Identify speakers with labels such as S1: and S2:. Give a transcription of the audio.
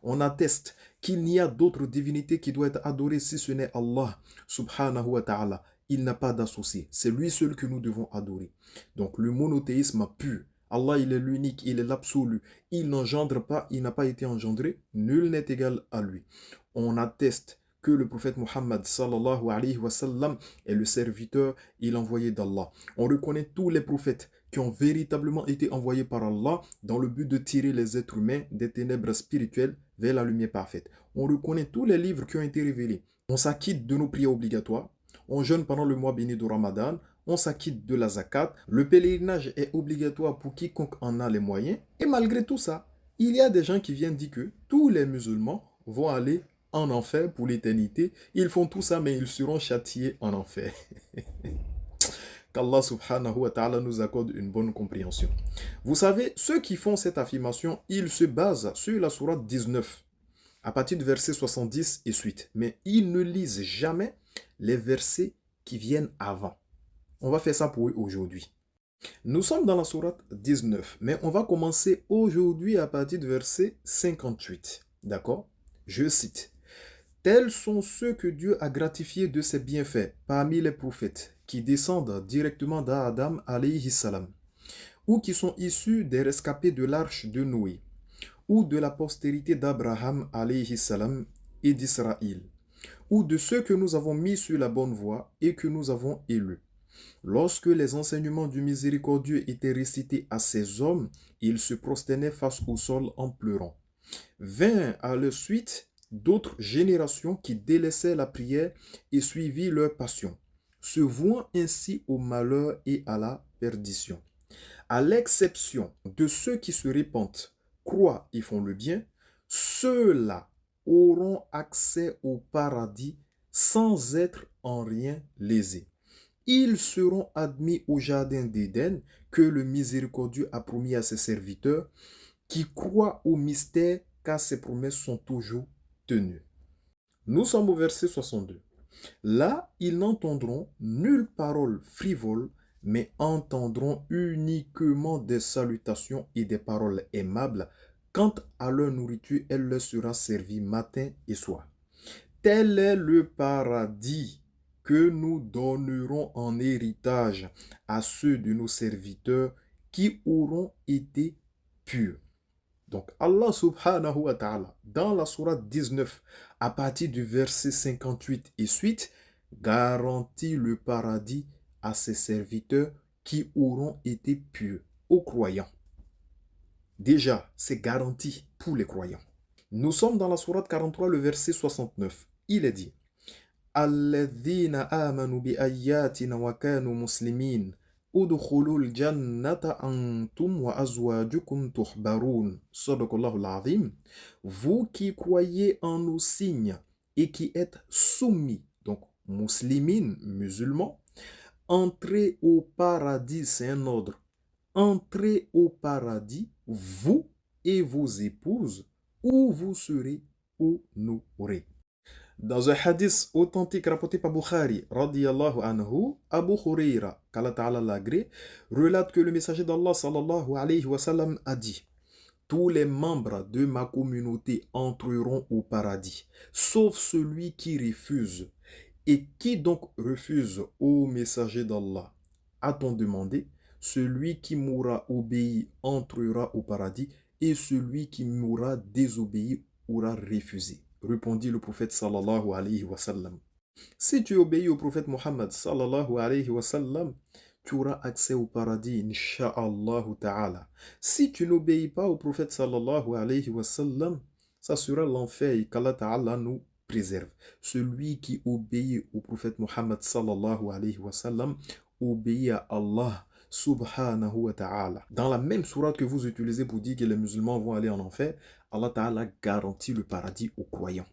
S1: On atteste qu'il n'y a d'autre divinité qui doit être adorée si ce n'est Allah subhanahu wa ta'ala. Il n'a pas d'associé. C'est lui seul que nous devons adorer. Donc le monothéisme pur. Allah, il est l'unique, il est l'absolu. Il n'engendre pas, il n'a pas été engendré. Nul n'est égal à lui. On atteste que le prophète Muhammad sallallahu alayhi wa sallam est le serviteur et l'envoyé d'Allah. On reconnaît tous les prophètes qui ont véritablement été envoyés par Allah dans le but de tirer les êtres humains des ténèbres spirituelles vers la lumière parfaite. On reconnaît tous les livres qui ont été révélés. On s'acquitte de nos prières obligatoires. On jeûne pendant le mois béni de Ramadan. On s'acquitte de la zakat. Le pèlerinage est obligatoire pour quiconque en a les moyens. Et malgré tout ça, il y a des gens qui viennent dire que tous les musulmans vont aller en enfer pour l'éternité. Ils font tout ça, mais ils seront châtiés en enfer. Qu'Allah subhanahu wa ta'ala nous accorde une bonne compréhension. Vous savez, ceux qui font cette affirmation, ils se basent sur la sourate 19, à partir du verset 70 et suite. Mais ils ne lisent jamais les versets qui viennent avant. On va faire ça pour eux aujourd'hui. Nous sommes dans la sourate 19, mais on va commencer aujourd'hui à partir du verset 58. D'accord? Je cite. Tels sont ceux que Dieu a gratifiés de ses bienfaits parmi les prophètes qui descendent directement d'Adam alayhi salam, ou qui sont issus des rescapés de l'arche de Noé, ou de la postérité d'Abraham alayhi salam et d'Israël, ou de ceux que nous avons mis sur la bonne voie et que nous avons élus. Lorsque les enseignements du miséricordieux étaient récités à ces hommes, ils se prosternaient face au sol en pleurant. Vint à leur suite d'autres générations qui délaissaient la prière et suivirent leur passion, se vouant ainsi au malheur et à la perdition. À l'exception de ceux qui se répandent, croient et font le bien, ceux-là auront accès au paradis sans être en rien lésés. Ils seront admis au jardin d'Éden que le miséricordieux a promis à ses serviteurs qui croient au mystère car ses promesses sont toujours tenues. Nous sommes au verset 62. Là, ils n'entendront nulle parole frivole, mais entendront uniquement des salutations et des paroles aimables. Quant à leur nourriture, elle leur sera servie matin et soir. Tel est le paradis que nous donnerons en héritage à ceux de nos serviteurs qui auront été purs. Donc Allah subhanahu wa ta'ala, dans la sourate 19, à partir du verset 58 et suite, garantit le paradis à ses serviteurs qui auront été purs, aux croyants. Déjà, c'est garanti pour les croyants. Nous sommes dans la sourate 43, le verset 69. Il est dit الذين آمنوا بآياتنا وكانوا مسلمين ادخلوا الجنة أنتم وأزواجكم تحبرون صدق الله العظيم. Vous qui croyez en nos signes et qui êtes soumis, donc muslimines, musulmans, entrez au paradis, c'est un ordre. Entrez au paradis, vous et vos épouses, où vous serez honorés. Dans un hadith authentique rapporté par Bukhari, radiyallahu anhu, Abu Huraira, qu'Allah ta'ala l'agrée, relate que le messager d'Allah sallallahu alayhi wa sallam a dit: tous les membres de ma communauté entreront au paradis, sauf celui qui refuse. Et qui donc refuse au messager d'Allah? A-t-on demandé? Celui qui m'aura obéi entrera au paradis, et celui qui m'aura désobéi aura refusé. Répondit le prophète sallallahu alayhi wa sallam. Si tu obéis au prophète Muhammad sallallahu alayhi wa sallam, tu auras accès au paradis, insha'Allah ta'ala. Si tu n'obéis pas au prophète sallallahu alayhi wa sallam, ça sera l'enfer et qu'Allah ta'ala nous préserve. Celui qui obéit au prophète Muhammad sallallahu alayhi wa sallam obéit à Allah subhanahu wa ta'ala. Dans la même sourate que vous utilisez pour dire que les musulmans vont aller en enfer, Allah ta'ala garantit le paradis aux croyants.